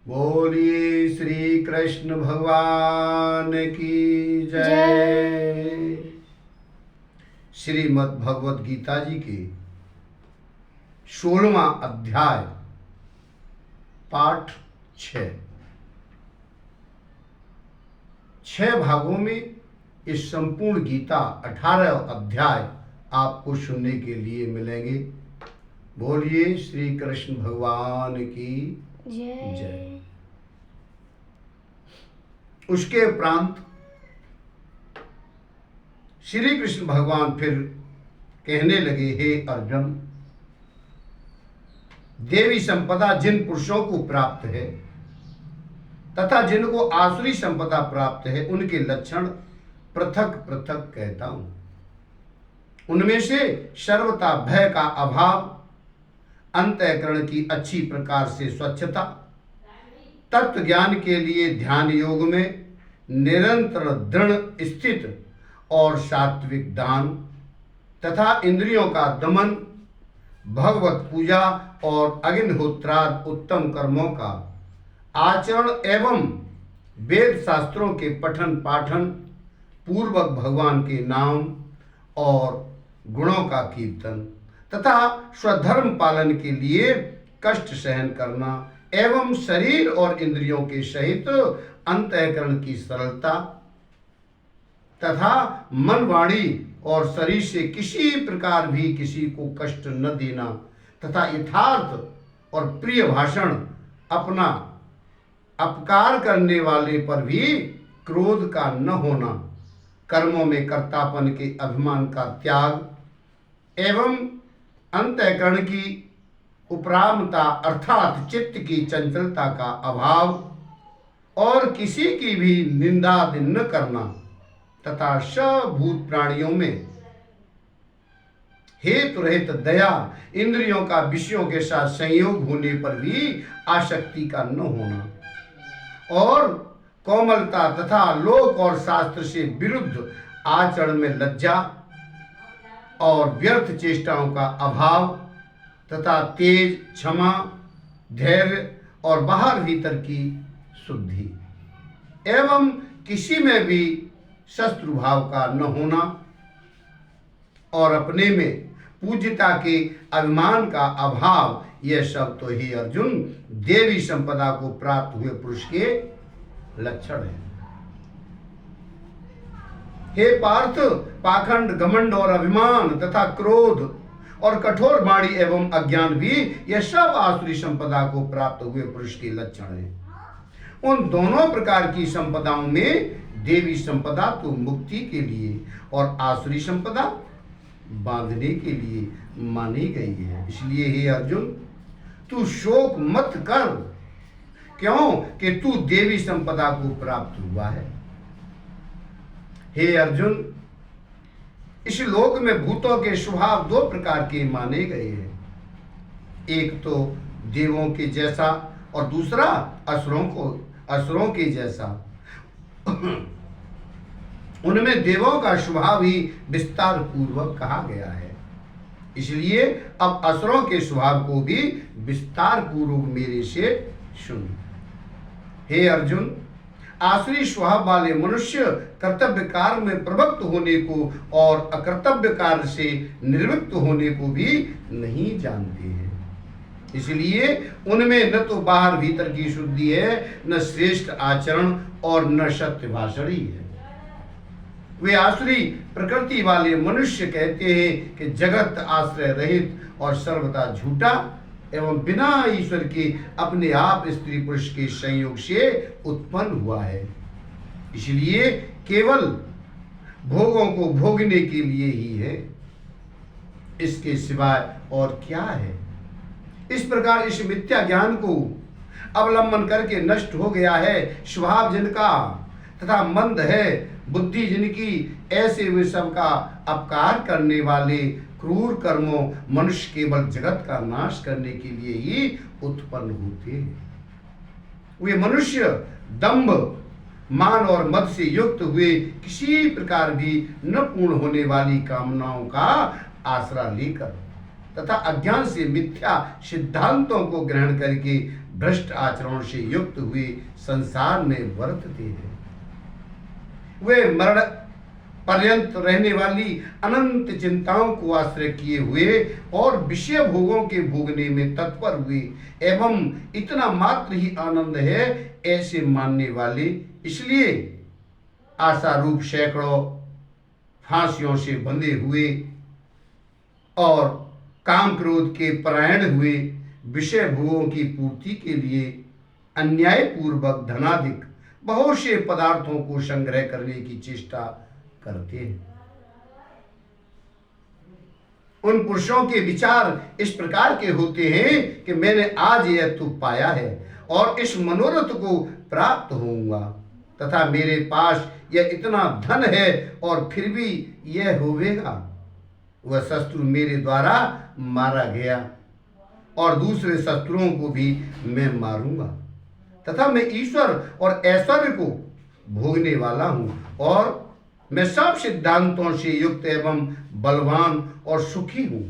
बोलिए श्री कृष्ण भगवान की जय। श्रीमद् भगवत गीता जी के 16वां अध्याय पाठ 6 भागों में इस संपूर्ण गीता 18 अध्याय आपको सुनने के लिए मिलेंगे। बोलिए श्री कृष्ण भगवान की जय। उसके उपरांत श्री कृष्ण भगवान फिर कहने लगे, हे अर्जुन, देवी संपदा जिन पुरुषों को प्राप्त है तथा जिनको आसुरी संपदा प्राप्त है, उनके लक्षण पृथक पृथक कहता हूं। उनमें से सर्वथा भय का अभाव, अंतःकरण की अच्छी प्रकार से स्वच्छता, तत्व ज्ञान के लिए ध्यान योग में निरंतर दृढ़ स्थित और सात्विक दान तथा इंद्रियों का दमन, भगवत पूजा और अग्निहोत्रादि उत्तम कर्मों का आचरण एवं वेद शास्त्रों के पठन पाठन पूर्वक भगवान के नाम और गुणों का कीर्तन तथा स्वधर्म पालन के लिए कष्ट सहन करना एवं शरीर और इंद्रियों के सहित अंतःकरण की सरलता तथा मन, वाणी और शरीर से किसी प्रकार भी किसी को कष्ट न देना तथा यथार्थ और प्रिय भाषण, अपना अपकार करने वाले पर भी क्रोध का न होना, कर्मों में कर्तापन के अभिमान का त्याग एवं अंतःकरण की उपरामता अर्थात चित्त की चंचलता का अभाव और किसी की भी निंदा न करना तथा सभूत प्राणियों में हेतु रहित दया, इंद्रियों का विषयों के साथ संयोग होने पर भी आसक्ति का न होना और कोमलता तथा लोक और शास्त्र से विरुद्ध आचरण में लज्जा और व्यर्थ चेष्टाओं का अभाव तथा तेज, क्षमा, धैर्य और बाहर भीतर की शुद्धि एवं किसी में भी शत्रु भाव का न होना और अपने में पूज्यता के अभिमान का अभाव, यह सब तो ही अर्जुन देवी संपदा को प्राप्त हुए पुरुष के लक्षण है। हे पार्थ, पाखंड, घमंड और अभिमान तथा क्रोध और कठोर वाणी एवं अज्ञान भी यह सब आसुरी संपदा को प्राप्त हुए पुरुष के लक्षण है। उन दोनों प्रकार की संपदाओं में देवी संपदा तो मुक्ति के लिए और आसुरी संपदा बांधने के लिए मानी गई है। इसलिए हे अर्जुन, तू शोक मत कर, क्यों कि तू देवी संपदा को प्राप्त हुआ है। हे अर्जुन, इस लोक में भूतों के स्वभाव 2 प्रकार के माने गए हैं, एक तो देवों के जैसा और दूसरा असुरों के जैसा। उनमें देवों का स्वभाव ही विस्तार पूर्वक कहा गया है, इसलिए अब असुरों के स्वभाव को भी विस्तार पूर्वक मेरे से सुन। हे अर्जुन, आसुरी स्वभाव वाले मनुष्य कर्तव्य कार्य में प्रवृत्त होने को और अकर्तव्य कार्य से निर्वृत्त होने को भी नहीं जानते हैं, इसलिए उनमें न तो बाहर भीतर की शुद्धि है, न श्रेष्ठ आचरण और न सत्य भाषण ही है। वे आसुरी प्रकृति वाले मनुष्य कहते हैं कि जगत आश्रय रहित और सर्वदा झूठा एवं बिना ईश्वर के अपने आप स्त्री पुरुष के संयोग से उत्पन्न हुआ है, इसलिए केवल भोगों को भोगने के लिए ही है, इसके सिवाय और क्या है। इस प्रकार इस मिथ्या ज्ञान को अवलंबन करके नष्ट हो गया है स्वभाव जिनका तथा मंद है बुद्धि जिनकी, ऐसे वे सबका अपकार करने वाले क्रूर कर्मों मनुष्य केवल जगत का नाश करने के लिए ही उत्पन्न होते हैं। वे मनुष्य दंभ, मान और मद से युक्त हुए किसी प्रकार भी न पूर्ण होने वाली कामनाओं का आसरा लेकर तथा अज्ञान से मिथ्या सिद्धांतों को ग्रहण करके भ्रष्ट आचरण से युक्त हुए संसार में वर्तते हैं। वे मरण पर्यंत रहने वाली अनंत चिंताओं को आश्रय किए हुए और विषय भोगों के भोगने में तत्पर हुए एवं इतना मात्र ही आनंद है ऐसे मानने वाले, इसलिए आशा रूप सैकड़ों फांसियों से बंधे हुए और काम क्रोध के परायण हुए विषय भोगों की पूर्ति के लिए अन्यायपूर्वक धनाधिक बहुत से पदार्थों को संग्रह करने की चेष्टा करते हैं। उन पुरुषों के विचार इस प्रकार के होते हैं कि मैंने आज यह तो पाया है और इस मनोरथ को प्राप्त होऊंगा, तथा मेरे पास यह इतना धन है और फिर भी यह होवेगा। वह शत्रु मेरे द्वारा मारा गया और दूसरे शत्रुओं को भी मैं मारूंगा, तथा मैं ईश्वर और ऐश्वर्य को भोगने वाला हूं और मैं सब सिद्धांतों से युक्त एवं बलवान और सुखी हूं।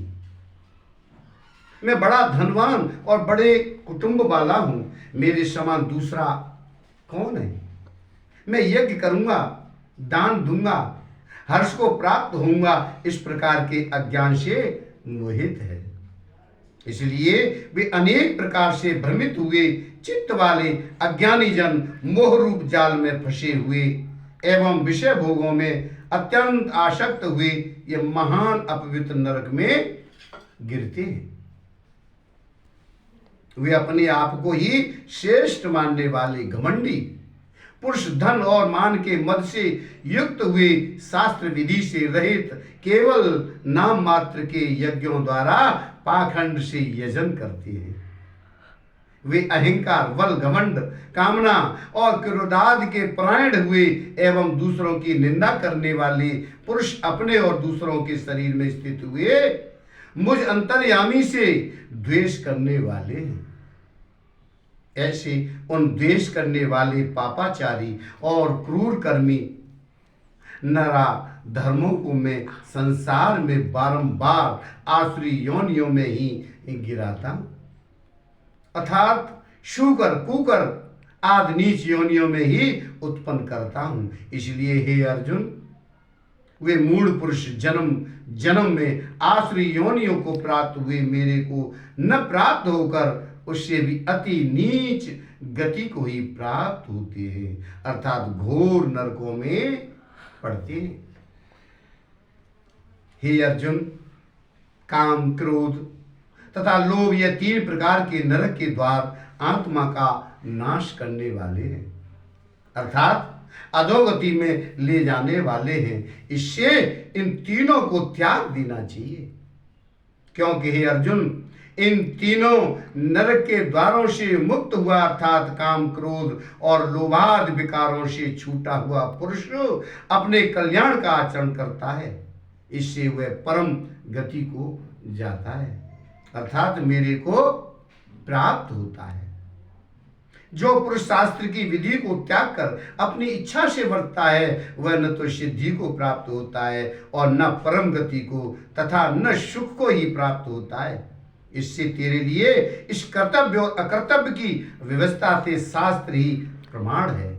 मैं बड़ा धनवान और बड़े कुटुंब वाला हूं, मेरे समान दूसरा कौन है? मैं यज्ञ करूंगा, दान दूंगा, हर्ष को प्राप्त होऊंगा, इस प्रकार के अज्ञान से मोहित है। इसलिए वे अनेक प्रकार से भ्रमित हुए चित्त वाले अज्ञानी जन मोह रूप जाल में फंसे हुए एवं विषय भोगों में अत्यंत आसक्त हुए ये महान अपवित्र नरक में गिरते हैं। वे अपने आप को ही श्रेष्ठ मानने वाले घमंडी पुरुष धन और मान के मद से युक्त हुए शास्त्र विधि से रहित केवल नाम मात्र के यज्ञों द्वारा पाखंड से यजन करते हैं। वे अहंकार, बल, घमंड, कामना और क्रोधादि के परायण हुए एवं दूसरों की निंदा करने वाले पुरुष अपने और दूसरों के शरीर में स्थित हुए मुझ अंतर्यामी से द्वेष करने वाले हैं। ऐसे उन द्वेष करने वाले पापाचारी और क्रूर कर्मी नरा धर्मों को मैं संसार में बारंबार आसुरी योनियों में ही गिराता हूं, अर्थात शूकर, कुकर आदि नीच योनियों में ही उत्पन्न करता हूं। इसलिए हे अर्जुन, वे मूढ़ पुरुष जन्म जन्म में आसुरी योनियों को प्राप्त हुए मेरे को न प्राप्त होकर उससे भी अति नीच गति को ही प्राप्त होते हैं, अर्थात घोर नरकों में पड़ते हैं। हे अर्जुन, काम, क्रोध तथा लोभ ये तीन प्रकार के नरक के द्वार आत्मा का नाश करने वाले हैं, अर्थात अधोगति में ले जाने वाले हैं। इससे इन तीनों को त्याग देना चाहिए, क्योंकि हे अर्जुन, इन तीनों नरक के द्वारों से मुक्त हुआ अर्थात काम, क्रोध और लोभादि विकारों से छूटा हुआ पुरुष अपने कल्याण का आचरण करता है। इससे वह परम गति को जाता है, अर्थात मेरे को प्राप्त होता है। जो पुरुष शास्त्र की विधि को त्याग कर अपनी इच्छा से वर्तता है वह न तो सिद्धि को प्राप्त होता है और न परम गति को तथा न सुख को ही प्राप्त होता है। इससे तेरे लिए इस कर्तव्य और अकर्तव्य की व्यवस्था से शास्त्र ही प्रमाण है।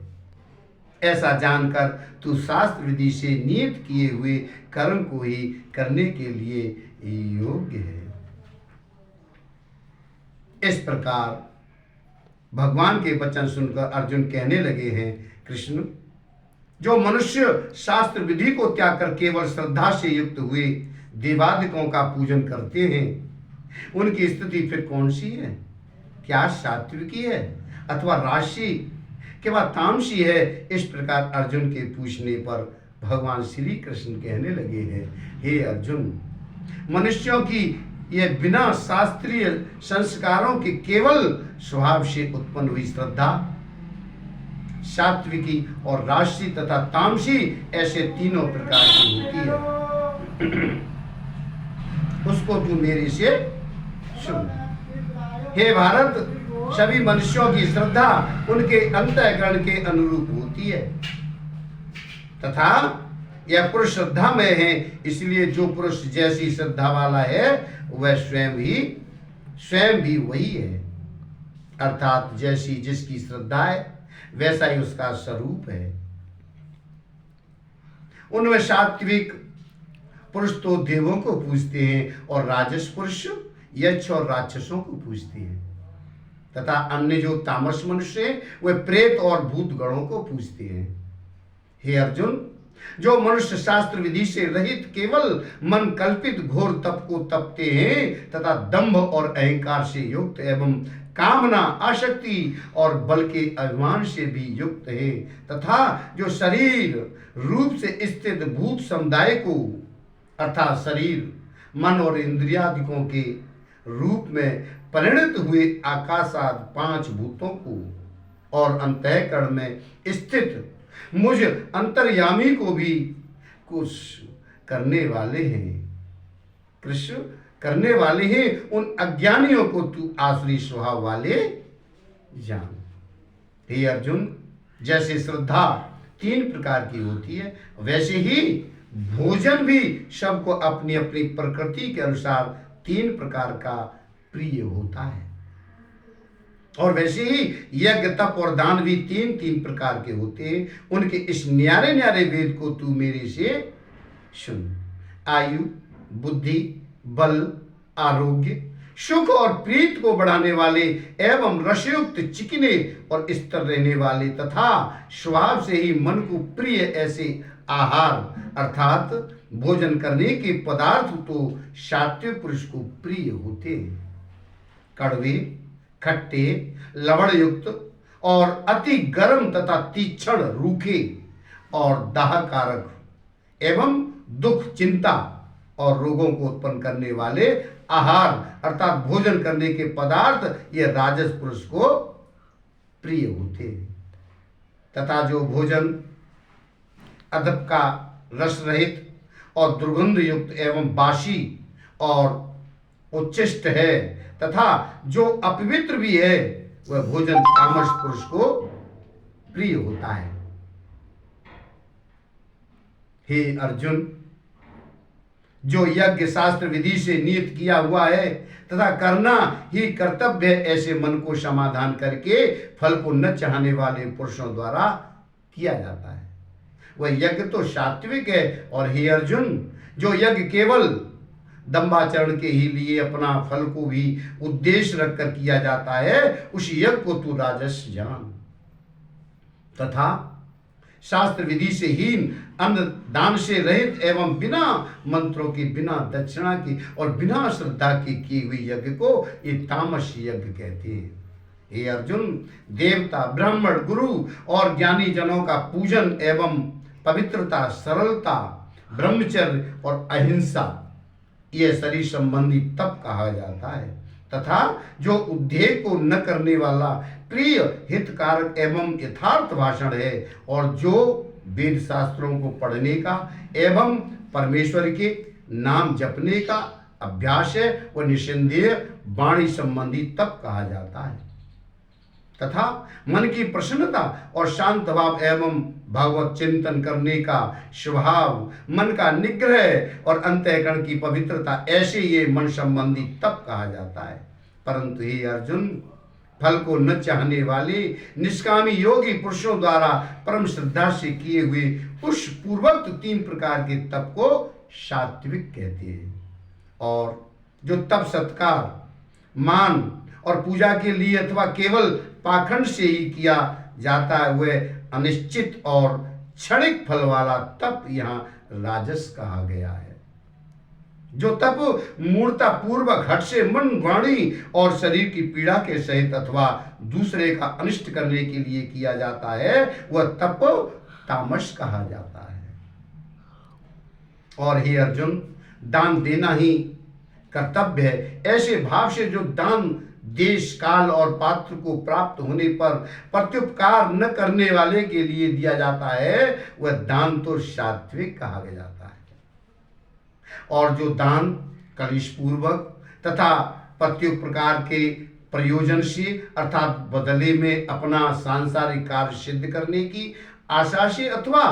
ऐसा जानकर तू शास्त्र विधि से नियत किए हुए कर्म को ही करने के लिए योग्य है। इस प्रकार भगवान के वचन सुनकर अर्जुन कहने लगे हैं, कृष्ण, जो मनुष्य शास्त्र विधि को त्याग कर केवल श्रद्धा से युक्त हुए देवादिकों का पूजन करते हैं उनकी स्थिति फिर कौन सी है? क्या सात्विकी है अथवा राशि के बाद तामसी है? इस प्रकार अर्जुन के पूछने पर भगवान श्री कृष्ण कहने लगे हैं, हे अर्जुन, मनुष्यों की ये बिना शास्त्रीय संस्कारों के केवल स्वभाव से उत्पन्न हुई श्रद्धा, सात्विकी और राशि तथा तामसी ऐसे तीनों प्रकार की होती है, उसको तू मेरे से सुन। हे भारत, सभी मनुष्यों की श्रद्धा उनके अंतःकरण के अनुरूप होती है तथा यह पुरुष श्रद्धामय है, इसलिए जो पुरुष जैसी श्रद्धा वाला है वह स्वयं भी वही है। अर्थात जैसी जिसकी श्रद्धा है वैसा ही उसका स्वरूप है। उनमें सात्विक पुरुष तो देवों को पूजते हैं और राजस पुरुष यक्ष और राक्षसों को पूजते हैं, तथा अन्य जो तामस मनुष्य हैं वे प्रेत और भूत गणों को पूजते हैं। हे अर्जुन, जो मनुष्य शास्त्र विधि से रहित केवल मन कल्पित घोर तप को तपते हैं तथा दंभ और अहंकार से युक्त एवं कामना, आसक्ति और बल के अभिमान से भी युक्त है, तथा जो शरीर रूप से स्थित भूत समुदाय को अर्थात शरीर, मन और इंद्रियादिकों के रूप में परिणत हुए आकाशाद 5 भूतों को और अंतःकरण में स्थित मुझ अंतर्यामी को भी कुछ करने वाले हैं, कृष्ण करने वाले हैं, उन अज्ञानियों को तू आसुरी स्वभाव वाले जान। हे अर्जुन, जैसे श्रद्धा 3 प्रकार की होती है, वैसे ही भोजन भी सबको अपनी अपनी प्रकृति के अनुसार 3 प्रकार का प्रिय होता है, और वैसे ही यज्ञ, तप और दान भी 3 प्रकार के होते हैं। उनके इस न्यारे न्यारे वेद को तू मेरे से सुन। आयु, बुद्धि, बल, आरोग्य, सुख और प्रीत को बढ़ाने वाले एवं रसयुक्त, चिकने और स्तर रहने वाले तथा स्वभाव से ही मन को प्रिय ऐसे आहार अर्थात भोजन करने के पदार्थ तो सात्विक पुरुष को प्रिय होते हैं। कड़वे, खट्टे, लवण युक्त और अति गर्म तथा तीक्ष्ण, रूखे और दाहकारक एवं दुख, चिंता और रोगों को उत्पन्न करने वाले आहार अर्थात भोजन करने के पदार्थ ये राजस पुरुष को प्रिय होते हैं, तथा जो भोजन अदप का रस रहित और दुर्गंध युक्त एवं बासी और उच्छिष्ट है तथा जो अपवित्र भी है वह भोजन तामस पुरुष को प्रिय होता है। हे अर्जुन, जो यज्ञ शास्त्र विधि से नियत किया हुआ है तथा करना ही कर्तव्य है, ऐसे मन को समाधान करके फल को न चाहने वाले पुरुषों द्वारा किया जाता है, वह यज्ञ तो सात्विक है। और हे अर्जुन, जो यज्ञ केवल दंभाचरण के ही लिए अपना फल को भी उद्देश्य रखकर किया जाता है, उस यज्ञ को तू राजस जान। तथा शास्त्र विधि से हीन, अन्न दान से रहित एवं बिना मंत्रों की, बिना दक्षिणा की और बिना श्रद्धा की की हुई यज्ञ को ये तामस यज्ञ कहते हैं। हे अर्जुन, देवता, ब्राह्मण, गुरु और ज्ञानी जनों का पूजन एवं पवित्रता, सरलता, ब्रह्मचर्य और अहिंसा यह शरीर संबंधी तप कहा जाता है, तथा जो उद्योग को न करने वाला प्रिय, हितकारक एवं यथार्थ भाषण है, और जो वेद शास्त्रों को पढ़ने का एवं परमेश्वर के नाम जपने का अभ्यास है, वह निसंदेह वाणी संबंधी तप कहा जाता है। तथा मन की प्रसन्नता और शांत भाव एवं भगवत चिंतन करने का स्वभाव, मन का निग्रह और अंतःकरण की पवित्रता, ऐसे ये मन संबंधी तप कहा जाता है। परंतु हे अर्जुन, फल को न चाहने वाले निष्कामी योगी पुरुषों द्वारा परम श्रद्धा से किए हुए उस पूर्वोक्त 3 प्रकार के तप को सात्विक कहते हैं। और जो तप सत्कार, मान और पूजा के लिए अथवा केवल पाखंड से ही किया जाता है, वह अनिश्चित और क्षणिक फल वाला तप यहाँ राजस कहा गया है। जो तप मूर्ता पूर्वक हट से मन, वाणी और शरीर की पीड़ा के सहित अथवा दूसरे का अनिष्ट करने के लिए किया जाता है, वह तप तामस कहा जाता है। और हे अर्जुन, दान देना ही कर्तव्य है, ऐसे भाव से जो दान देश, काल और पात्र को प्राप्त होने पर प्रत्युपकार न करने वाले के लिए दिया जाता है, वह दान तो सात्विक कहा जाता है। और जो दान कलिश पूर्वक तथा प्रत्युपकार के प्रयोजन से अर्थात बदले में अपना सांसारिक कार्य सिद्ध करने की आशा से अथवा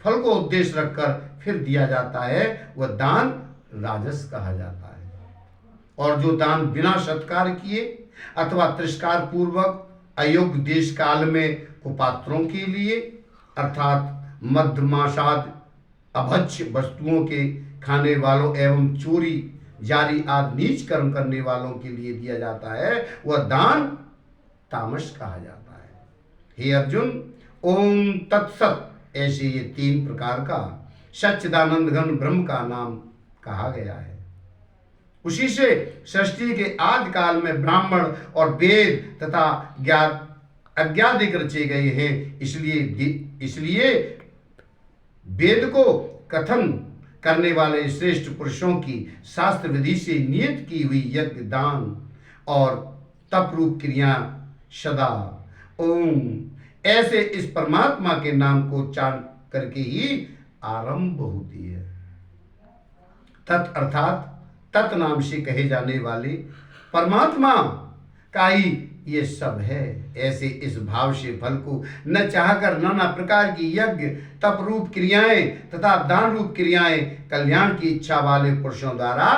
फल को उद्देश्य रखकर फिर दिया जाता है वह दान राजस कहा जाता है। और जो दान बिना सत्कार किए अथवा तिरस्कार पूर्वक अयोग्य देश काल में कुपात्रों के लिए अर्थात मध्यमासाद अभक्ष्य वस्तुओं के खाने वालों एवं चोरी जारी आदि नीच कर्म करने वालों के लिए दिया जाता है वह दान तामस कहा जाता है। हे अर्जुन, ओम तत्सत ऐसे ये 3 प्रकार का सच्चिदानंद घन ब्रह्म का नाम कहा गया है। उसी से सृष्टि के आदि काल में ब्राह्मण और वेद तथा ज्ञात अज्ञात रचे गए हैं। इसलिए वेद को कथन करने वाले श्रेष्ठ पुरुषों की शास्त्र विधि से नियत की हुई यज्ञ दान और तप रूप क्रिया सदा ओम ऐसे इस परमात्मा के नाम को उच्चारण करके ही आरंभ होती है। तत् अर्थात तत् नाम से कहे जाने वाले परमात्मा का ही ये सब है। ऐसे इस भाव से फल को न चाहकर नाना प्रकार की यज्ञ तप रूप क्रियाएं तथा दान रूप क्रियाएं कल्याण की इच्छा वाले पुरुषों द्वारा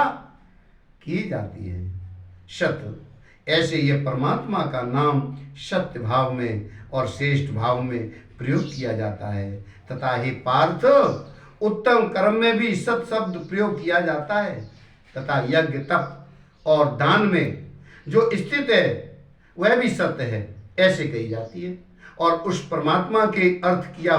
की जाती है। सत्य ऐसे यह परमात्मा का नाम सत्य भाव में और श्रेष्ठ भाव में प्रयोग किया जाता है तथा हे पार्थ उत्तम कर्म में भी सत शब्द प्रयोग किया जाता है तथा यज्ञ तप और दान में जो स्थित है वह भी सत्य है ऐसे कही जाती है। और उस परमात्मा के अर्थ किया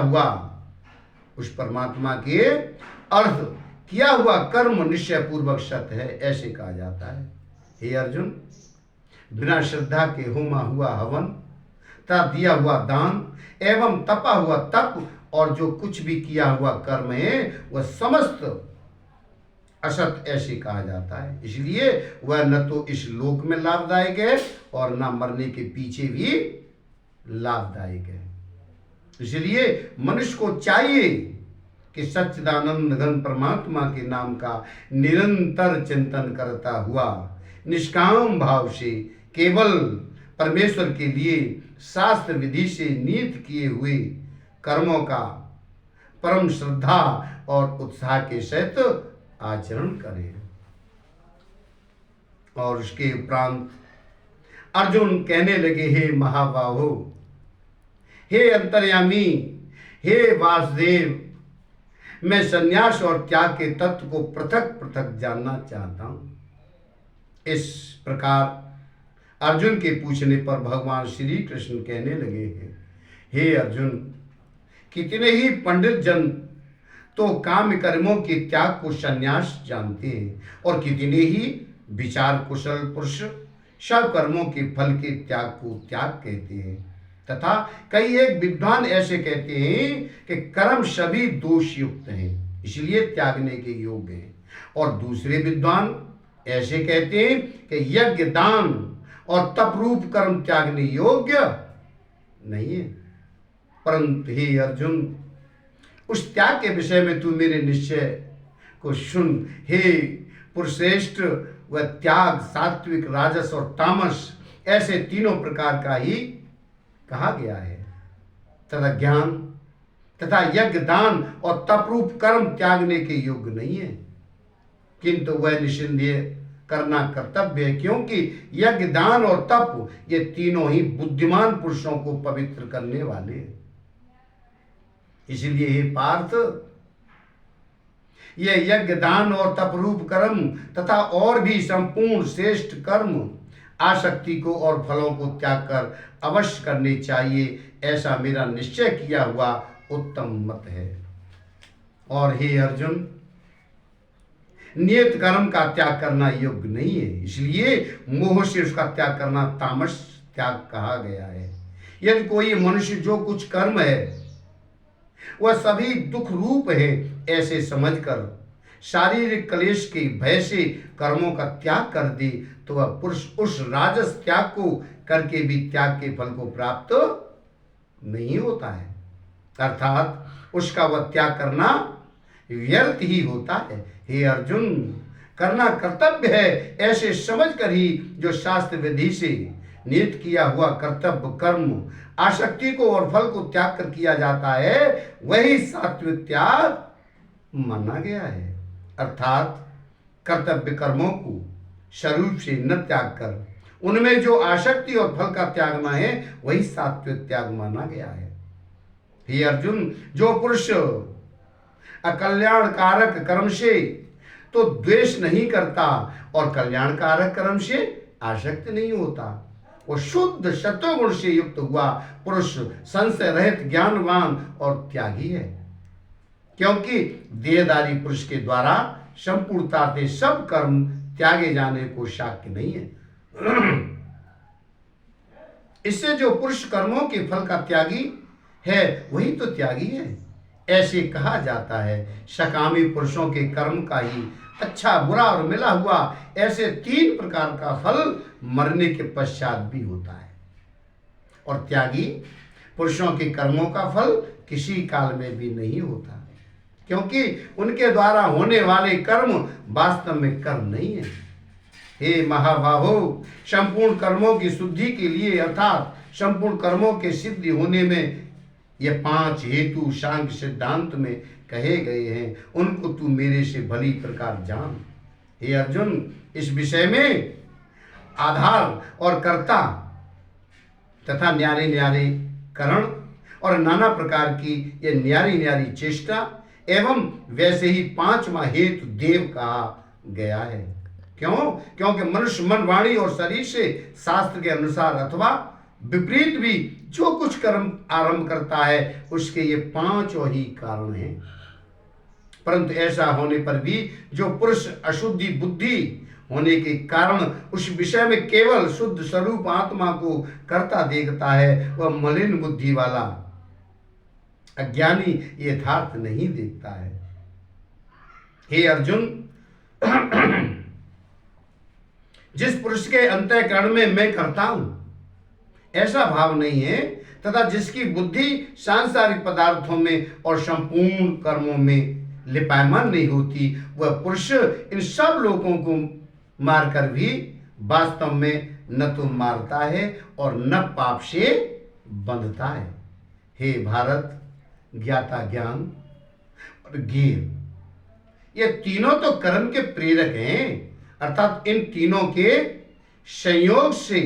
हुआ कर्म निश्चय पूर्वक सत्य है ऐसे कहा जाता है। हे अर्जुन, बिना श्रद्धा के होमा हुआ हवन तथा दिया हुआ दान एवं तपा हुआ तप और जो कुछ भी किया हुआ कर्म है वह समस्त असत ऐसे कहा जाता है। इसलिए वह न तो इस लोक में लाभदायक है और न मरने के पीछे भी लाभदायक है। इसलिए मनुष्य को चाहिए कि सच्चिदानंद घन परमात्मा के नाम का निरंतर चिंतन करता हुआ निष्काम भाव से केवल परमेश्वर के लिए शास्त्र विधि से नियत किए हुए कर्मों का परम श्रद्धा और उत्साह के सहित आचरण करें। और उसके उपरांत अर्जुन कहने लगे, हे महाबाहो, हे अंतर्यामी, हे वासुदेव, मैं संन्यास और त्याग के तत्व को पृथक पृथक जानना चाहता हूं। इस प्रकार अर्जुन के पूछने पर भगवान श्री कृष्ण कहने लगे हैं, हे अर्जुन, कितने ही पंडित जन तो काम कर्मों के त्याग को संन्यास जानते हैं और कितने ही विचार कुशल पुरुष सब कर्मों के फल के त्याग को त्याग कहते हैं तथा कई एक विद्वान ऐसे कहते हैं कि कर्म सभी दोष युक्त हैं इसलिए त्यागने के योग्य हैं। और दूसरे विद्वान ऐसे कहते हैं कि यज्ञ दान और तप रूप कर्म त्यागने योग्य नहीं है। परंतु हे अर्जुन, उस त्याग के विषय में तू मेरे निश्चय को सुन। हे पुरुषश्रेष्ठ, वह त्याग सात्विक राजस और तामस ऐसे तीनों प्रकार का ही कहा गया है तथा ज्ञान तथा यज्ञ दान और तपरूप कर्म त्यागने के योग्य नहीं है, किंतु वह निस्संदेह करना कर्तव्य है, क्योंकि यज्ञ दान और तप ये तीनों ही बुद्धिमान पुरुषों को पवित्र करने वाले हैं। इसलिए हे पार्थ, यह यज्ञ दान और तपरूप कर्म तथा और भी संपूर्ण श्रेष्ठ कर्म आसक्ति को और फलों को त्याग कर अवश्य करने चाहिए, ऐसा मेरा निश्चय किया हुआ उत्तम मत है। और हे अर्जुन, नियत कर्म का त्याग करना योग्य नहीं है, इसलिए मोह से उसका त्याग करना तामस त्याग कहा गया है। यदि कोई मनुष्य जो कुछ कर्म है वह सभी दुख रूप है ऐसे समझकर शारीरिक क्लेश के भय से कर्मों का त्याग कर दे तो वह पुरुष उस राजस त्याग को करके भी त्याग के फल को प्राप्त नहीं होता है, अर्थात उसका वह त्याग करना व्यर्थ ही होता है। हे अर्जुन, करना कर्तव्य है ऐसे समझकर ही जो शास्त्र विधि से नियत किया हुआ कर्तव्य कर्म आसक्ति को और फल को त्याग कर किया जाता है, वही सात्विक त्याग माना गया है। अर्थात कर्तव्य कर्मों को स्वरूप से न त्याग कर उनमें जो आसक्ति और फल का त्यागना है, वही सात्विक त्याग माना गया है। हे अर्जुन, जो पुरुष अकल्याणकारक कर्म से तो द्वेष नहीं करता और कल्याणकारक कर्म से आसक्त नहीं होता, वो शुद्ध सत्वगुण से युक्त हुआ पुरुष संशय रहित ज्ञानवान और त्यागी है। क्योंकि देहधारी पुरुष के द्वारा संपूर्णता से सब कर्म त्यागे जाने को शक्य नहीं है। इससे जो पुरुष कर्मों के फल का त्यागी है, वही तो त्यागी है। ऐसे कहा जाता है, सकामी पुरुषों के कर्म का ही अच्छा बुरा और मिला हुआ ऐसे 3 प्रकार का फल मरने के पश्चात भी होता है, और त्यागी पुरुषों के कर्मों का फल किसी काल में भी नहीं होता, क्योंकि उनके द्वारा होने वाले कर्म वास्तव में कर्म नहीं है। हे महाबाहो, संपूर्ण कर्मों की शुद्धि के लिए अर्थात संपूर्ण कर्मों के सिद्धि होने में ये 5 हेतु सांख्य सिद्धांत में कहे गए हैं, उनको तू मेरे से भली प्रकार जान। हे अर्जुन, इस विषय में आधार और कर्ता तथा न्यारे न्यारे करण और नाना प्रकार की ये न्यारी न्यारी चेष्टा एवं वैसे ही 5वां हेतु देव कहा गया है। क्यों? क्योंकि मनुष्य मन वाणी और शरीर से शास्त्र के अनुसार अथवा विपरीत भी जो कुछ कर्म आरंभ करता है, उसके ये 5 ही कारण हैं। परंतु ऐसा होने पर भी जो पुरुष अशुद्धि बुद्धि होने के कारण उस विषय में केवल शुद्ध स्वरूप आत्मा को करता देखता है, वह मलिन बुद्धि वाला अज्ञानी यथार्थ नहीं देखता है। हे अर्जुन, जिस पुरुष के अंतःकरण में मैं करता हूं ऐसा भाव नहीं है, तथा जिसकी बुद्धि सांसारिक पदार्थों में और संपूर्ण कर्मों में लिपायमान नहीं होती, वह पुरुष इन सब लोगों को मारकर भी वास्तव में न तो मारता है और न पाप से बंधता है। हे भारत, ज्ञाता ज्ञान और ज्ञेय ये तीनों तो कर्म के प्रेरक हैं, अर्थात इन तीनों के संयोग से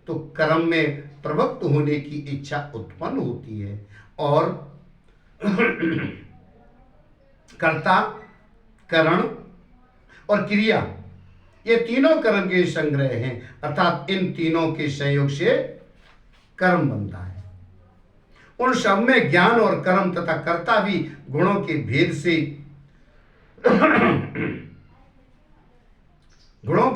तो कर्म में प्रवृत्त होने की इच्छा उत्पन्न होती है, और कर्ता करण और क्रिया ये तीनों कर्म के संग्रह हैं, अर्थात इन तीनों के संयोग से कर्म बनता है। उन सब में ज्ञान और कर्म तथा कर्ता भी गुणों के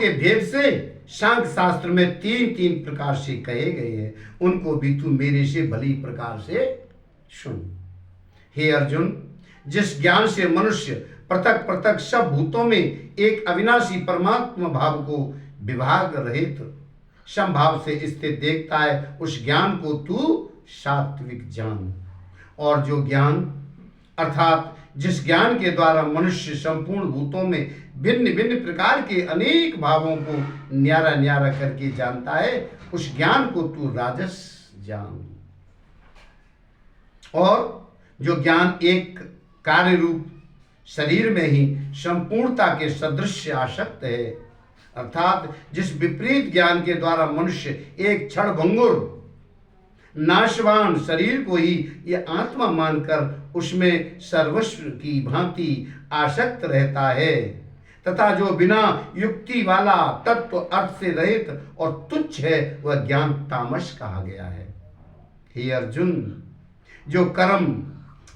भेद से सांख्य शास्त्र में 3 प्रकार से कहे गए हैं, उनको भी तू मेरे से भली प्रकार से सुन। हे अर्जुन, जिस ज्ञान से मनुष्य पृथक पृथक सब भूतों में एक अविनाशी परमात्मा भाव को विभाग रहित समभाव से स्थित देखता है, उस ज्ञान को तू सात्विक जान। और जो ज्ञान अर्थात जिस ज्ञान के द्वारा मनुष्य संपूर्ण भूतों में भिन्न भिन्न प्रकार के अनेक भावों को न्यारा न्यारा करके जानता है, उस ज्ञान को तू राजस जान। और जो ज्ञान एक कार्य रूप शरीर में ही संपूर्णता के सदृश आसक्त है, अर्थात जिस विपरीत ज्ञान के द्वारा मनुष्य एक क्षण भंगुर नाशवान शरीर को ही ये आत्मा मानकर उसमें सर्वस्व की भांति आसक्त रहता है, तथा जो बिना युक्ति वाला तत्व अर्थ से रहित और तुच्छ है, वह ज्ञान तामस कहा गया है। हे अर्जुन, जो कर्म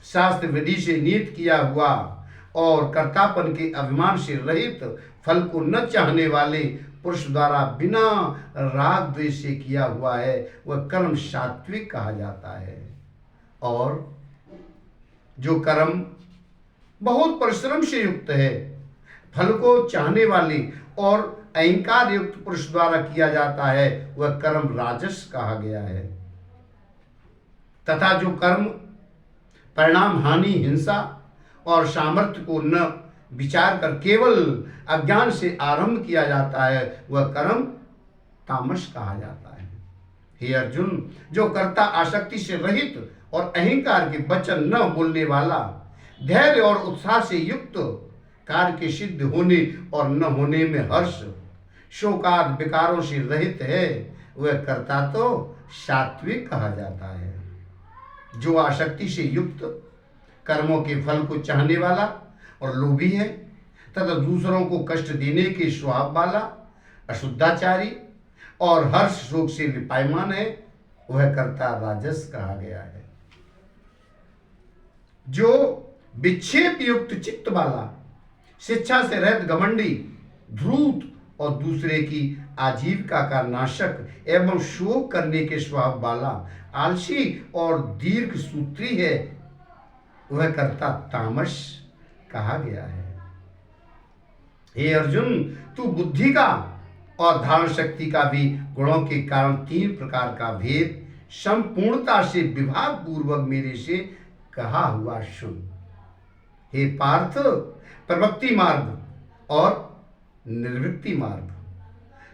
शास्त्र विधि से नियत किया हुआ और कर्तापन के अभिमान से रहित फल को न चाहने वाले पुरुष द्वारा बिना राग द्वेष से किया हुआ है, वह कर्म सात्विक कहा जाता है। और जो कर्म बहुत परिश्रम से युक्त है, फल को चाहने वाले और अहंकार युक्त पुरुष द्वारा किया जाता है, वह कर्म राजस कहा गया है। तथा जो कर्म परिणाम हानि हिंसा और सामर्थ्य को न विचार कर केवल अज्ञान से आरंभ किया जाता है, वह कर्म तामस कहा जाता है। हे अर्जुन, जो कर्ता आसक्ति से रहित और अहंकार के वचन न बोलने वाला, धैर्य और उत्साह से युक्त, कार्य के सिद्ध होने और न होने में हर्ष, शोकाद विकारों से रहित है, वह कर्ता तो सात्विक कहा जाता है। जो आसक्ति से युक्त, कर्मों के फल को चाहने वाला और लोभी है तथा दूसरों को कष्ट देने के स्वभाव वाला, अशुद्धाचारी और हर्ष शोक से लिपायमान है, वह कर्ता राजस कहा गया है। जो विक्षेप युक्त चित्त वाला, शिक्षा से रहित घमंडी, धूर्त और दूसरे की आजीविका का नाशक एवं शोक करने के स्वभाव वाला, आलसी और दीर्घ सूत्री है, वह कर्ता तामस कहा गया है। हे अर्जुन, तू बुद्धि का और धारण शक्ति का भी गुणों के कारण तीन प्रकार का भेद संपूर्णता से विभाग पूर्वक मेरे से कहा हुआ सुन। हे पार्थ, प्रवृत्ति मार्ग और निर्वृत्ति मार्ग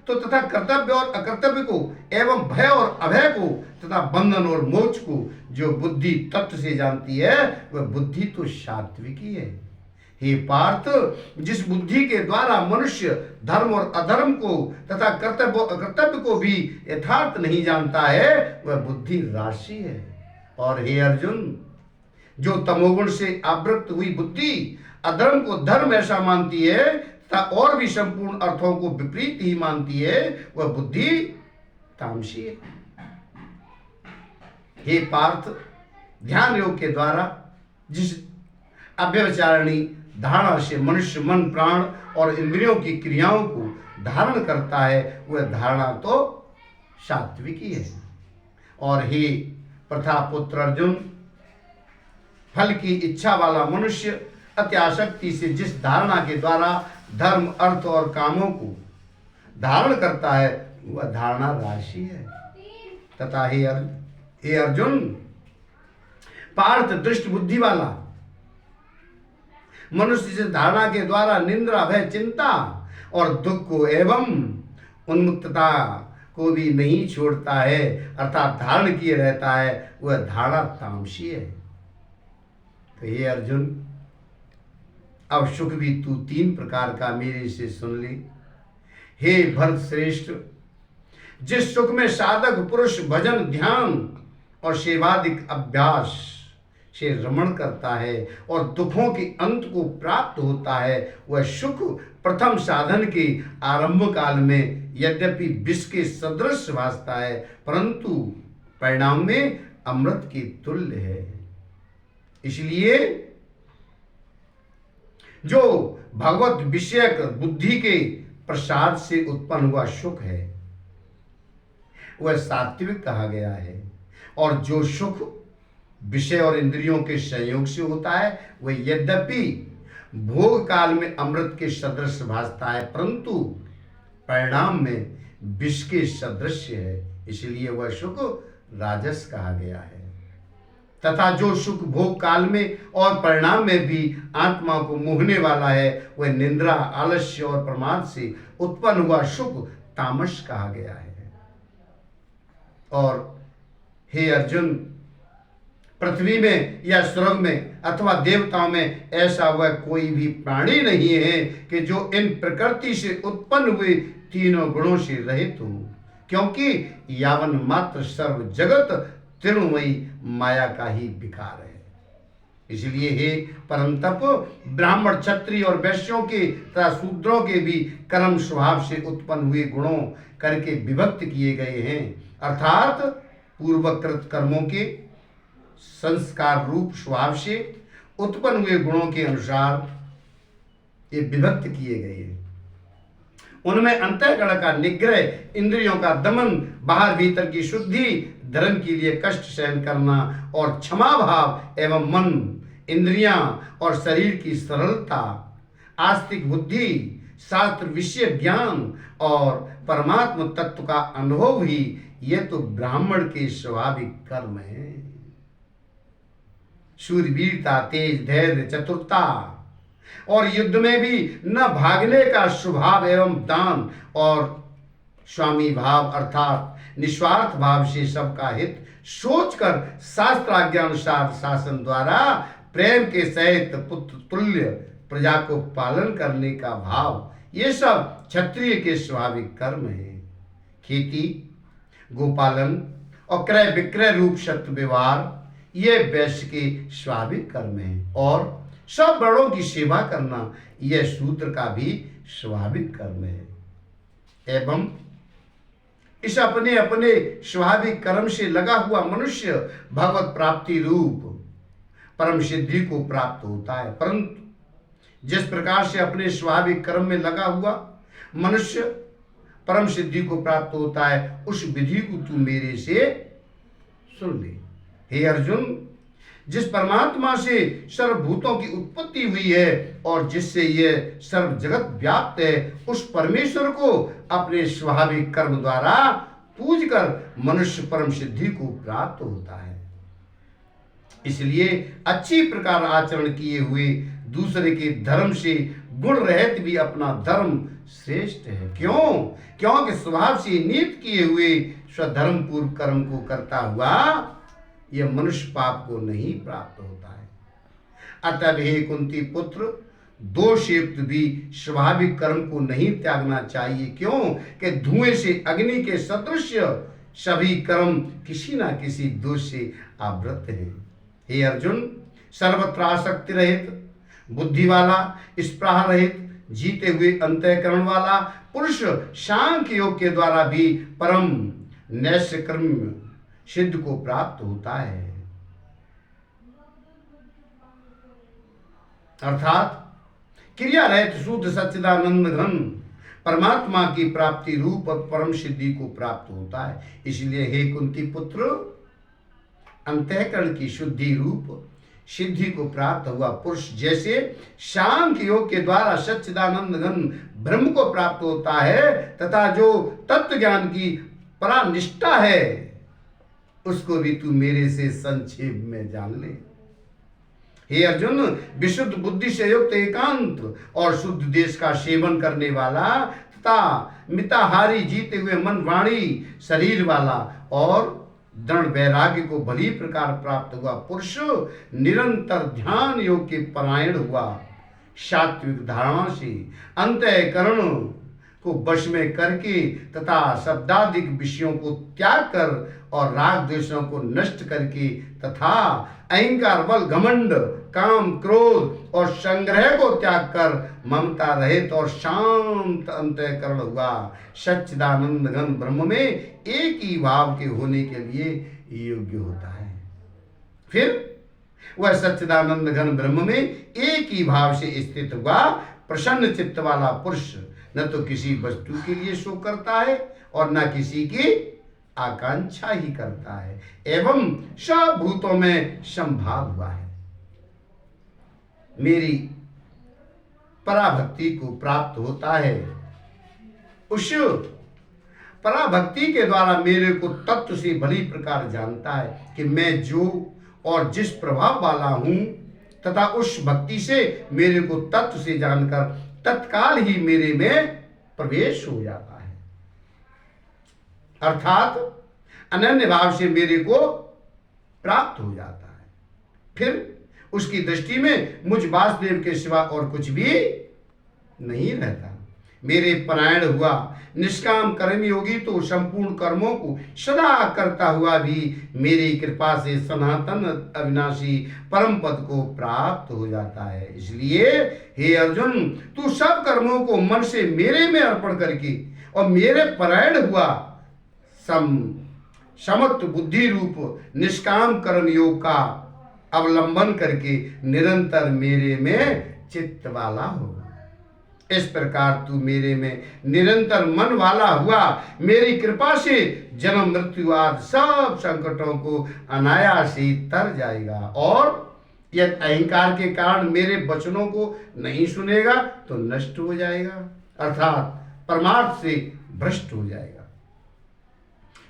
तो तथा कर्तव्य और अकर्तव्य को एवं भय और अभय को तथा बंधन और मोक्ष को जो बुद्धि तत्व से जानती है, वह बुद्धि तो सात्विकी है। हे पार्थ, जिस बुद्धि के द्वारा मनुष्य धर्म और अधर्म को तथा कर्तव्य और अकर्तव्य को भी यथार्थ नहीं जानता है, वह बुद्धि राशि है। और हे अर्जुन, जो तमोगुण से आवृत्त हुई बुद्धि अधर्म को धर्म ऐसा मानती है तथा और भी संपूर्ण अर्थों को विपरीत ही मानती है, वह बुद्धि तामसी है। हे पार्थ, ध्यान योग के द्वारा जिस अव्यभिचारिणी धारणा से मनुष्य मन, प्राण और इंद्रियों की क्रियाओं को धारण करता है, वह धारणा तो सात्विकी है। और हे प्रथापुत्र अर्जुन, फल की इच्छा वाला मनुष्य अत्यासक्ति से जिस धारणा के द्वारा धर्म, अर्थ और कामों को धारण करता है, वह धारणा राशि है। तथा हे अर्जुन, पार्थ, दृष्ट बुद्धि वाला मनुष्य जिस धारणा के द्वारा निंद्रा, भय, चिंता और दुख को एवं उन्मुक्तता को भी नहीं छोड़ता है, अर्थात धारण किए रहता है, वह धारणा तामसी है। तो हे अर्जुन, अब सुख भी तू तीन प्रकार का मेरे से सुन ले। हे भरत श्रेष्ठ, जिस सुख में साधक पुरुष भजन, ध्यान और सेवादिक अभ्यास से रमण करता है और दुखों के अंत को प्राप्त होता है, वह सुख प्रथम साधन के आरंभ काल में यद्यपि विष के सदृश भासता है, परंतु परिणाम में अमृत के तुल्य है। इसलिए जो भगवत विषयक बुद्धि के प्रसाद से उत्पन्न हुआ सुख है, वह सात्विक कहा गया है। और जो सुख विषय और इंद्रियों के संयोग से होता है, वह यद्यपि भोग काल में अमृत के सदृश भासता है, परंतु परिणाम में विष के सदृश है, इसलिए वह सुख राजस कहा गया है। तथा जो सुख भोग काल में और परिणाम में भी आत्मा को मोहने वाला है, वह निंद्रा, आलस्य और प्रमाद से उत्पन्न हुआ सुख तामस कहा गया है। और हे अर्जुन, पृथ्वी में या स्वर्ग में अथवा देवताओं में ऐसा वह कोई भी प्राणी नहीं है कि जो इन प्रकृति से उत्पन्न हुए तीनों गुणों से रहित हो, क्योंकि यावन मात्र सर्व जगत तृणमयी माया का ही विकार है। इसलिए हे परम तप, ब्राह्मण, क्षत्रिय और वैश्यों के तथा शूद्रों के भी कर्म स्वभाव से उत्पन्न हुए गुणों करके विभक्त किए गए हैं, अर्थात पूर्वकृत कर्मों के संस्कार रूप स्वभाव से उत्पन्न हुए गुणों के अनुसार ये विभक्त किए गए हैं। उनमें अंतःकरण का निग्रह, इंद्रियों का दमन, बाहर भीतर की शुद्धि, धर्म के लिए कष्ट सहन करना और क्षमा भाव एवं मन, इंद्रियां और शरीर की सरलता, आस्तिक बुद्धि, शास्त्र विषय ज्ञान और परमात्म तत्व का अनुभव ही ये तो ब्राह्मण के स्वाभाविक कर्म है। शूरवीरता, तेज, धैर्य, चतुरता और युद्ध में भी न भागने का स्वभाव एवं दान और स्वामी भाव अर्थात निस्वार्थ भाव से सबका हित सोचकर शास्त्राज्ञानुसार शासन द्वारा प्रेम के सहित पुत्र तुल्य प्रजा को पालन करने का भाव, ये सब क्षत्रिय के स्वाभाविक कर्म है। खेती, गोपालन और क्रय विक्रय रूप शत्रु व्यवहार ये वैश्य के स्वाभाविक कर्म है। और सब बड़ों की सेवा करना यह शूद्र का भी स्वाभाविक कर्म है। एवं इस अपने अपने स्वाभाविक कर्म से लगा हुआ मनुष्य भगवत प्राप्ति रूप परम सिद्धि को प्राप्त होता है। परंतु जिस प्रकार से अपने स्वाभाविक कर्म में लगा हुआ मनुष्य परम सिद्धि को प्राप्त होता है, उस विधि को तू मेरे से सुन ले। हे अर्जुन, जिस परमात्मा से सर्वभूतों की उत्पत्ति हुई है और जिससे यह सर्व जगत व्याप्त है, उस परमेश्वर को अपने स्वाभाविक कर्म द्वारा पूज कर मनुष्य परम सिद्धि को प्राप्त होता है। इसलिए अच्छी प्रकार आचरण किए हुए दूसरे के धर्म से गुण रहित भी अपना धर्म श्रेष्ठ है। क्यों? क्योंकि स्वभाव से नियत किए हुए स्वधर्म पूर्व कर्म को करता हुआ यह मनुष्य पाप को नहीं प्राप्त होता है। अतः हे कुंती पुत्र, दोषयुक्त भी स्वाभाविक कर्म को नहीं त्यागना चाहिए। क्यों कि धुएं से अग्नि के सदृश सभी कर्म किसी न किसी दोष से आवृत हैं। हे अर्जुन, सर्वत्र आसक्ति रहित, बुद्धि वाला, स्पृहा रहित, जीते हुए अंतःकरण वाला पुरुष सांख्य योग के द्वारा भी परम नैष्य कर्म सिद्ध को प्राप्त होता है। अर्थात क्रिया रहित शुद्ध सच्चिदानंद घन परमात्मा की प्राप्ति रूप और परम सिद्धि को प्राप्त होता है। इसलिए हे कुंती पुत्र, अंतःकरण की शुद्धि रूप सिद्धि को प्राप्त हुआ पुरुष जैसे सांख्य योग के द्वारा सच्चिदानंद घन ब्रह्म को प्राप्त होता है, तथा जो तत्व ज्ञान की परानिष्ठा है उसको भी तू मेरे से संक्षेप में जान ले। हे अर्जुन, विशुद्ध बुद्धि से युक्त एकांत और शुद्ध देश का सेवन करने वाला तथा मिताहारी, जीते हुए मन वाणी शरीर वाला और दृढ़ वैराग्य को भली प्रकार प्राप्त हुआ पुरुष निरंतर ध्यान योग के परायण हुआ, सात्विक धारणा से अंतःकरण को वश में करके तथा शब्दादिक विषयों को त्याग कर और राग द्वेषों को नष्ट करके तथा अहंकार, बल, घमंड, काम, क्रोध और संग्रह को त्याग कर ममता रहित और शांत अंतःकरण हुआ, सच्चिदानंद घन ब्रह्म में एक ही भाव के होने के लिए योग्य होता है। फिर वह सच्चिदानंद घन ब्रह्म में एक ही भाव से स्थित हुआ प्रसन्न चित्त वाला पुरुष न तो किसी वस्तु के लिए शोक करता है और न किसी की आकांक्षा ही करता है, एवं सब भूतों में संभाव हुआ है। मेरी पराभक्ति को प्राप्त होता है। उस पराभक्ति के द्वारा मेरे को तत्व से भली प्रकार जानता है कि मैं जो और जिस प्रभाव वाला हूं, तथा उस भक्ति से मेरे को तत्व से जानकर तत्काल ही मेरे में प्रवेश हो जाता है। अर्थात अनन्य भाव से मेरे को प्राप्त हो जाता है। फिर उसकी दृष्टि में मुझ वासुदेव के सिवा और कुछ भी नहीं रहता। मेरे परायण हुआ निष्काम कर्मयोगी तो संपूर्ण कर्मों को सदा करता हुआ भी मेरी कृपा से सनातन अविनाशी परम पद को प्राप्त हो जाता है। इसलिए हे अर्जुन, तू सब कर्मों को मन से मेरे में अर्पण करके और मेरे परायण हुआ समत्व बुद्धि रूप निष्काम कर्म योग का अवलंबन करके निरंतर मेरे में चित्त वाला हो। इस प्रकार तू मेरे में निरंतर मन वाला हुआ मेरी कृपा से जन्म मृत्यु आदि सब संकटों को अनायास ही तर जाएगा, और यदि अहंकार के कारण मेरे वचनों को नहीं सुनेगा तो नष्ट हो जाएगा, अर्थात परमार्थ से भ्रष्ट हो जाएगा।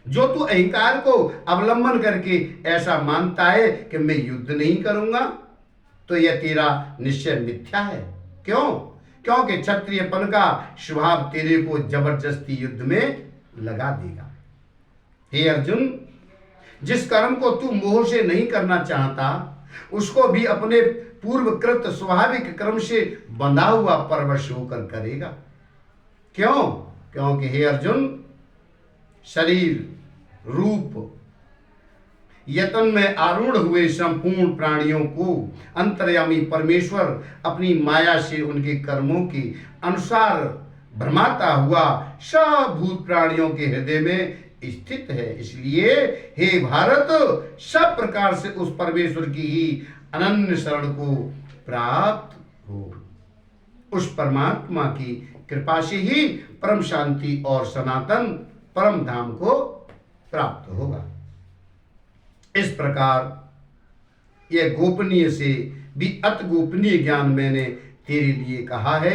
जो तू अहंकार को अवलंबन करके ऐसा मानता है कि मैं युद्ध नहीं करूंगा, तो यह तेरा निश्चय मिथ्या है। क्यों? क्योंकि क्षत्रियपन का स्वभाव तेरे को जबरदस्ती युद्ध में लगा देगा। हे अर्जुन, जिस कर्म को तू मोह से नहीं करना चाहता उसको भी अपने पूर्वकृत स्वाभाविक कर्म से बंधा हुआ परवश होकर करेगा। क्यों? क्योंकि हे अर्जुन, शरीर रूप यतन में आरूढ़ हुए संपूर्ण प्राणियों को अंतर्यामी परमेश्वर अपनी माया से उनके कर्मों के अनुसार भ्रमाता हुआ सब भूत प्राणियों के हृदय में स्थित है। इसलिए हे भारत, सब प्रकार से उस परमेश्वर की ही अनन्य शरण को प्राप्त हो। उस परमात्मा की कृपा से ही परम शांति और सनातन परम धाम को प्राप्त होगा। इस प्रकार यह गोपनीय से भी अति गोपनीय ज्ञान मैंने तेरे लिए कहा है।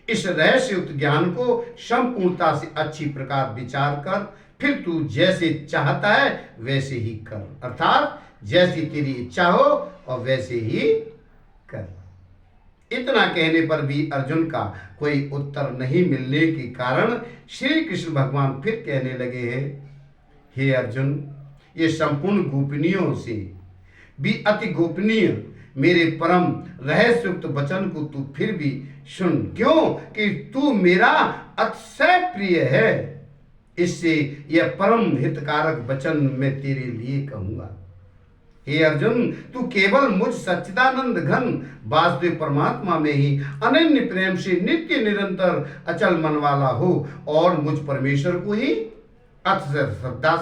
इस रहस्ययुक्त ज्ञान को संपूर्णता से अच्छी प्रकार विचार कर फिर तू जैसे चाहता है वैसे ही कर, अर्थात जैसी तेरी इच्छा हो और वैसे ही कर। इतना कहने पर भी अर्जुन का कोई उत्तर नहीं मिलने के कारण श्री कृष्ण भगवान फिर कहने लगे हैं, हे अर्जुन, ये संपूर्ण गोपनीयों से भी अति गोपनीय मेरे परम रहस्युक्त वचन को तू फिर भी सुन। क्यों? कि तू मेरा अतिशय प्रिय है। इससे यह परम हितकारक वचन मैं तेरे लिए कहूंगा। हे अर्जुन, तू केवल मुझ सच्चिदानंद घन वासुदेव परमात्मा में ही अनन्य प्रेम से नित्य निरंतर अचल मन वाला हो और मुझ परमेश्वर को ही अतिशय श्रद्धा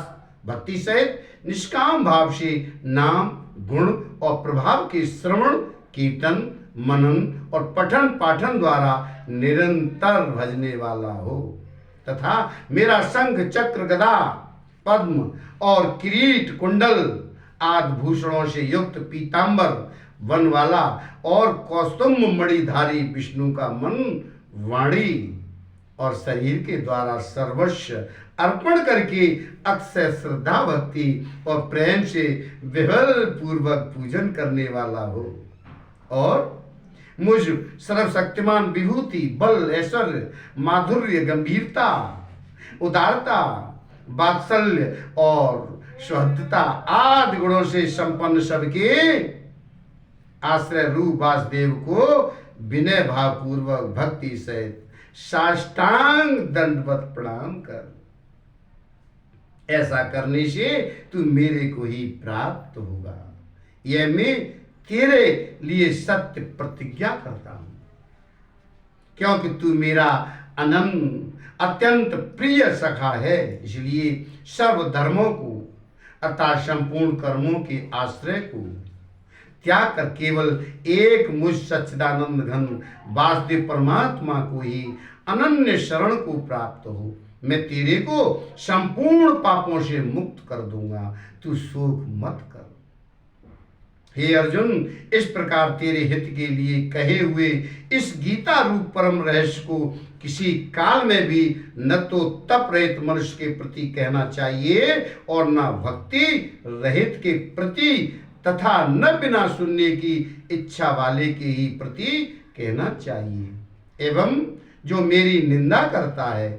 भक्ति सहित निष्काम भाव से नाम गुण और प्रभाव के श्रवण कीर्तन मनन और पठन पाठन द्वारा निरंतर भजने वाला हो तथा मेरा शंख चक्र गदा पद्म और किरीट कुंडल आदि भूषणों से युक्त पीतांबर वन वाला और कौस्तुभ मणिधारी विष्णु का मन वाणी और शरीर के द्वारा सर्वस्व अर्पण करके अक्षय श्रद्धा भक्ति और प्रेम से विह्वल पूर्वक पूजन करने वाला हो और मुझ सर्वशक्तिमान विभूति बल ऐश्वर्य माधुर्य गंभीरता उदारता वात्सल्य और शुद्धता आदि गुणों से संपन्न सबके आश्रय रूप वासुदेव को विनय भाव पूर्वक भक्ति सहित साष्टांग दंडवत प्रणाम कर। ऐसा करने से तू मेरे को ही प्राप्त होगा। यह मैं तेरे लिए सत्य प्रतिज्ञा करता हूं, क्योंकि तू मेरा अनंत अत्यंत प्रिय सखा है। इसलिए सर्व धर्मों को अर्थात संपूर्ण कर्मों के आश्रय को त्याग कर केवल एक मुझ सच्चिदानंद घन वासुदेव परमात्मा को ही अनन्य शरण को प्राप्त हो। मैं तेरे को संपूर्ण पापों से मुक्त कर दूंगा, तू शोक मत कर। हे अर्जुन, इस प्रकार तेरे हित के लिए कहे हुए इस गीता रूप परम रहस्य को किसी काल में भी न तो तप रहित मनुष्य के प्रति कहना चाहिए और न भक्ति रहित के प्रति तथा न बिना सुनने की इच्छा वाले के ही प्रति कहना चाहिए। एवं जो मेरी निंदा करता है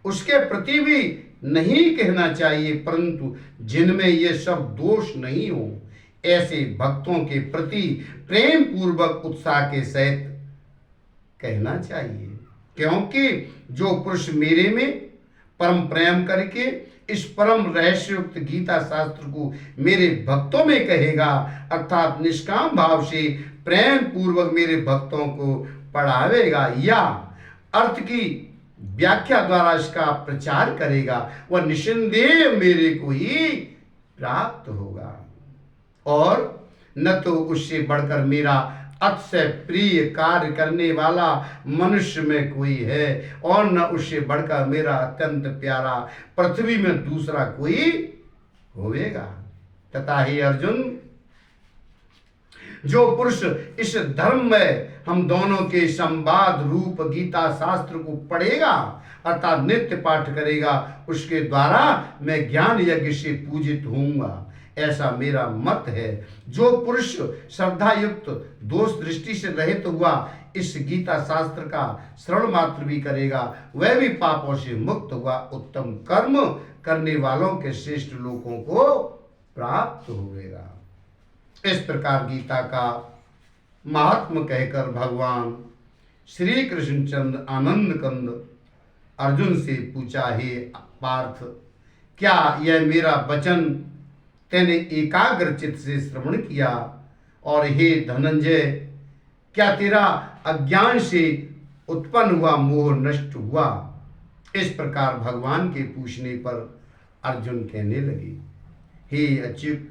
उसके प्रति भी नहीं कहना चाहिए, परंतु जिनमें ये सब दोष नहीं हो ऐसे भक्तों के प्रति प्रेम पूर्वक उत्साह के सहित कहना चाहिए। क्योंकि जो पुरुष मेरे में परम प्रेम करके इस परम रहस्ययुक्त गीता शास्त्र को मेरे भक्तों में कहेगा अर्थात निष्काम भाव से प्रेम पूर्वक मेरे भक्तों को पढ़ावेगा या अर्थ की व्याख्या द्वारा इसका प्रचार करेगा, वह निसंदेह मेरे को ही प्राप्त होगा और न तो उससे बढ़कर मेरा अतिशय प्रिय कार्य करने वाला मनुष्य में कोई है और न उससे बढ़कर मेरा अत्यंत प्यारा पृथ्वी में दूसरा कोई होवेगा। तथा हे अर्जुन, जो पुरुष इस धर्म में हम दोनों के संवाद रूप गीता शास्त्र को पढ़ेगा अर्थात नित्य पाठ करेगा, उसके द्वारा मैं ज्ञान यज्ञ से पूजित होऊंगा, ऐसा मेरा मत है। जो पुरुष श्रद्धा युक्त दोष दृष्टि से रहित हुआ इस गीता शास्त्र का श्रवण मात्र भी करेगा, वह भी पापों से मुक्त हुआ उत्तम कर्म करने वालों के श्रेष्ठ लोगों को प्राप्त होगा। इस प्रकार गीता का महात्म कहकर भगवान श्री कृष्णचंद्र आनंद कंद अर्जुन से पूछा, हे पार्थ, क्या यह मेरा वचन तेने एकाग्र चित्त से श्रवण किया? और हे धनंजय, क्या तेरा अज्ञान से उत्पन्न हुआ मोह नष्ट हुआ? इस प्रकार भगवान के पूछने पर अर्जुन कहने लगे, हे अच्युत,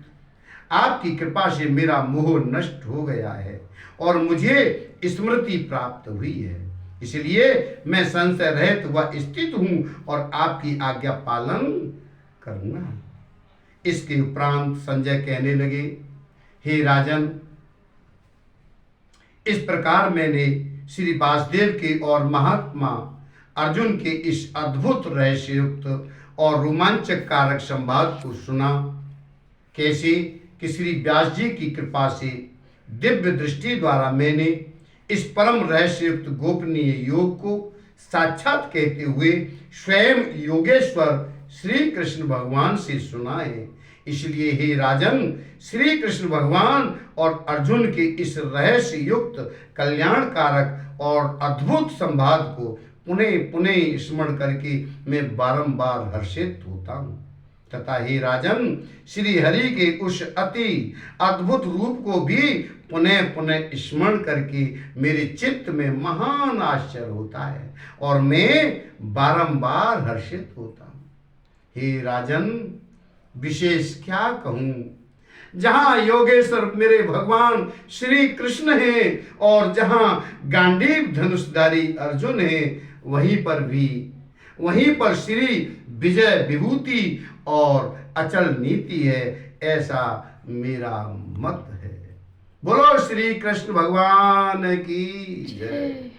आपकी कृपा से मेरा मोह नष्ट हो गया है और मुझे स्मृति प्राप्त हुई है, इसलिए मैं संशय रहित व स्थित हूं और आपकी आज्ञा पालन करना। इसके उपरांत संजय कहने लगे, हे राजन, इस प्रकार मैंने श्री वासुदेव के और महात्मा अर्जुन के इस अद्भुत रहस्ययुक्त और रोमांचक कारक संवाद को सुना। कैसे कि श्री व्यास जी की कृपा से दिव्य दृष्टि द्वारा मैंने इस परम रहस्ययुक्त गोपनीय योग को साक्षात कहते हुए स्वयं योगेश्वर श्री कृष्ण भगवान से सुना है। इसलिए हे राजन, श्री कृष्ण भगवान और अर्जुन के इस रहस्य युक्त कल्याणकारक और अद्भुत संवाद को पुनः पुनः स्मरण करके मैं बारंबार हर्षित होता हूँ तथा हे राजन, श्री हरि के उस अति अद्भुत रूप को भी पुनः पुनः स्मरण करके मेरे चित्त में महान आश्चर्य होता है और मैं बारंबार हर्षित होता हूँ। हे राजन, विशेष क्या कहूँ, जहाँ योगेश्वर मेरे भगवान श्री कृष्ण हैं और जहाँ गांडीव धनुषधारी अर्जुन है, वहीं पर श्री विजय विभूति और अचल नीति है, ऐसा मेरा मत है। बोलो श्री कृष्ण भगवान की जय।